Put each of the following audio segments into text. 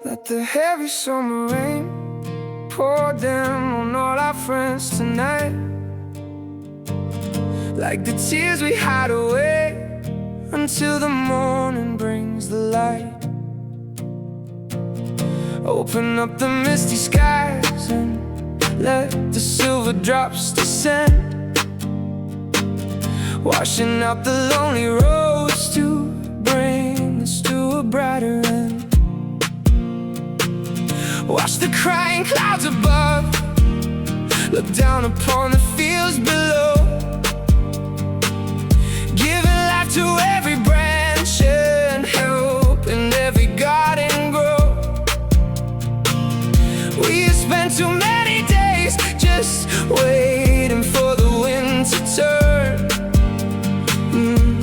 Let the heavy summer rain pour down on all our friends tonight, like the tears we hide away until the morning brings the light. Open up the misty skies and let the silver drops descend, washing out the lonely roads to bring us to a brighter end. Watch the crying clouds above, look down upon the fields below, giving life to every branch and helping every garden grow. We have spent too many days just waiting for the wind to turn,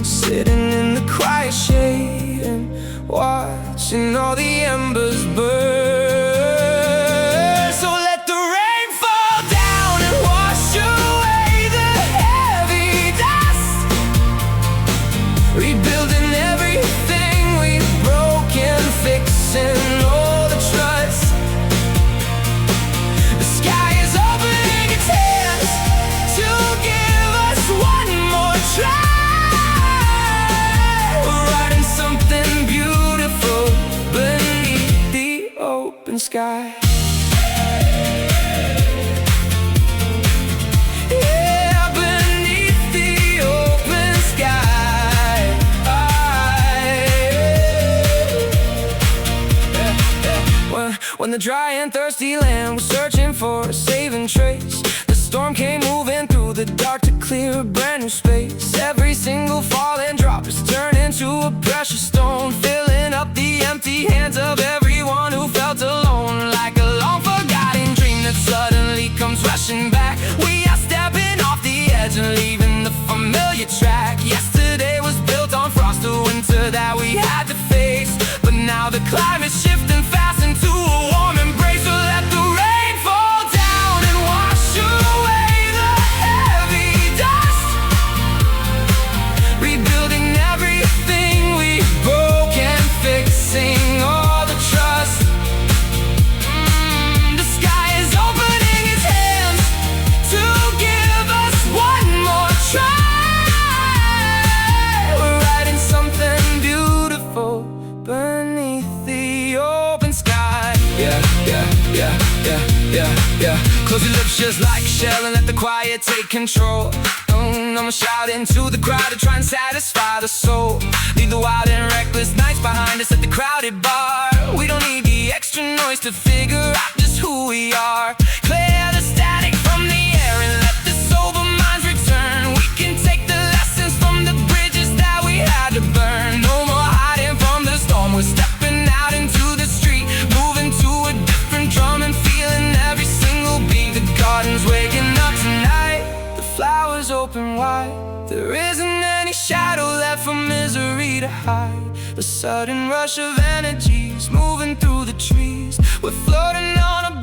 sitting in the quiet shade and watching all the embers burn. All the trust, the sky is opening its hands to give us one more try. We're writing something beautiful beneath the open sky. When the dry and thirsty land was searching for a saving trace, the storm came moving through the dark to clear a brand new space. Every single falling drop is turned into a precious stone, filling up the empty hands of everyone who felt alone, like a long forgotten dream that suddenly comes rushing back. We are stepping off the edge and leaving the familiar track. Yesterday was built on frost, a winter that we had to face, but now the climate's shifting fast into a warm embrace. So let the rain fall down and wash away the heavy dust, rebuilding everything we broke and fixing all the trust. The sky is opening its hands to give us one more try. We're writing something beautiful beneath the open sky. Yeah. Close your lips just like a shell and let the quiet take control. I'ma shout into the crowd to try and satisfy the soul. Leave the wild and reckless nights behind us at the crowded bar. We don't need the extra noise to figure out just who we are. Clear the static from the air and let the sober minds return. We can take the lessons from the bridges that we had to burn. No more hiding from the storm, we're stepping out into the street, moving to a different drum and feeling every single beat. The garden's waking up tonight, the flowers open wide. There isn't any shadow left for misery to hide. A sudden rush of energies moving through the trees. We're floating on a